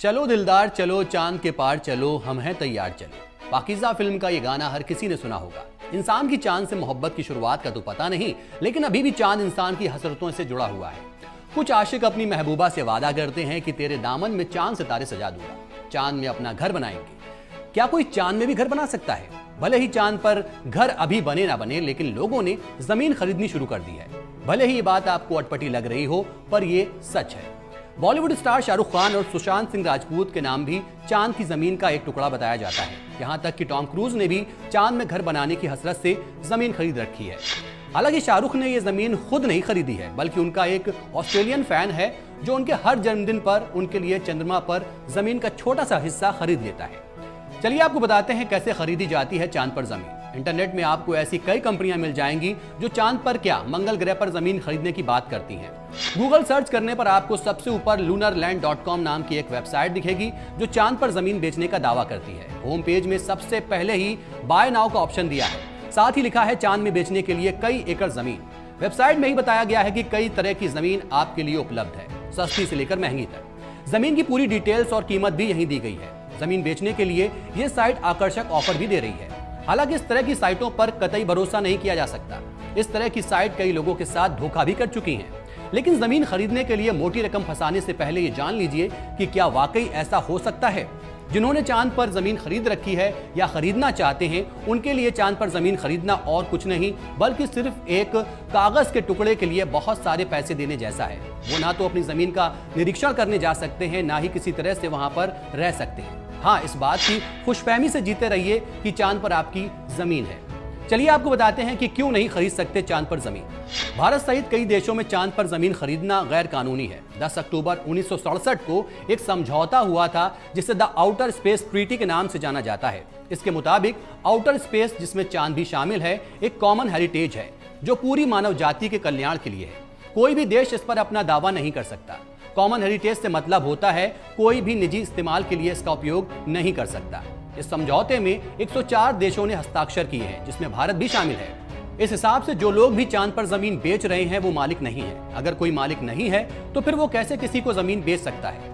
चलो दिलदार चलो चांद के पार चलो हम हैं तैयार चलो। पाकीज़ा फिल्म का ये गाना हर किसी ने सुना होगा। इंसान की चांद से मोहब्बत की शुरुआत का तो पता नहीं, लेकिन अभी भी चांद इंसान की हसरतों से जुड़ा हुआ है। कुछ आशिक अपनी महबूबा से वादा करते हैं कि तेरे दामन में चांद सितारे सजा दूंगा, चांद में अपना घर बनाएंगे। क्या कोई चांद में भी घर बना सकता है? भले ही चांद पर घर अभी बने ना बने, लेकिन लोगों ने जमीन खरीदनी शुरू कर दी है। भले ही ये बात आपको अटपटी लग रही हो, पर ये सच है। बॉलीवुड स्टार शाहरुख खान और सुशांत सिंह राजपूत के नाम भी चांद की जमीन का एक टुकड़ा बताया जाता है। यहाँ तक कि टॉम क्रूज ने भी चांद में घर बनाने की हसरत से जमीन खरीद रखी है। हालांकि शाहरुख ने यह जमीन खुद नहीं खरीदी है, बल्कि उनका एक ऑस्ट्रेलियन फैन है जो उनके हर जन्मदिन पर उनके लिए चंद्रमा पर जमीन का छोटा सा हिस्सा खरीद लेता है। चलिए आपको बताते हैं कैसे खरीदी जाती है चांद पर जमीन। इंटरनेट में आपको ऐसी कई कंपनियां मिल जाएंगी जो चांद पर क्या मंगल ग्रह पर जमीन खरीदने की बात करती हैं। गूगल सर्च करने पर आपको सबसे ऊपर lunarland.com नाम की एक वेबसाइट दिखेगी जो चांद पर जमीन बेचने का दावा करती है। होम पेज में सबसे पहले ही बाय नाउ का ऑप्शन दिया है, साथ ही लिखा है चांद में बेचने के लिए कई एकड़ जमीन। वेबसाइट में ही बताया गया है कि कई तरह की जमीन आपके लिए उपलब्ध है, सस्ती से लेकर महंगी तक। जमीन की पूरी डिटेल्स और कीमत भी यहीं दी गई है। जमीन बेचने के लिए यह साइट आकर्षक ऑफर भी दे रही है। हालांकि इस तरह की साइटों पर कतई भरोसा नहीं किया जा सकता। इस तरह की साइट कई लोगों के साथ धोखा भी कर चुकी हैं। लेकिन जमीन खरीदने के लिए मोटी रकम फंसाने से पहले ये जान लीजिए कि क्या वाकई ऐसा हो सकता है। जिन्होंने चांद पर जमीन खरीद रखी है या खरीदना चाहते हैं, उनके लिए चांद पर जमीन खरीदना और कुछ नहीं बल्कि सिर्फ एक कागज के टुकड़े के लिए बहुत सारे पैसे देने जैसा है। वो ना तो अपनी जमीन का निरीक्षण करने जा सकते हैं, ना ही किसी तरह से वहां पर रह सकते हैं। हाँ, इस बात की खुशफहमी से जीते रहिए कि चांद पर आपकी जमीन है। चलिए आपको बताते हैं कि क्यों नहीं खरीद सकते चांद पर जमीन। भारत सहित कई देशों में चांद पर जमीन खरीदना गैर कानूनी है। 10 अक्टूबर 1967 को एक समझौता हुआ था जिसे द आउटर स्पेस ट्रीटी के नाम से जाना जाता है। इसके मुताबिक आउटर स्पेस, जिसमें चांद भी शामिल है, एक कॉमन हेरिटेज है जो पूरी मानव जाति के कल्याण के लिए है। कोई भी देश इस पर अपना दावा नहीं कर सकता। कॉमन हेरिटेज से मतलब होता है कोई भी निजी इस्तेमाल के लिए इसका उपयोग नहीं कर सकता। इस समझौते में 104 देशों ने हस्ताक्षर किए हैं, जिसमें भारत भी शामिल है। इस हिसाब से जो लोग भी चांद पर जमीन बेच रहे हैं वो मालिक नहीं है। अगर कोई मालिक नहीं है तो फिर वो कैसे किसी को जमीन बेच सकता है?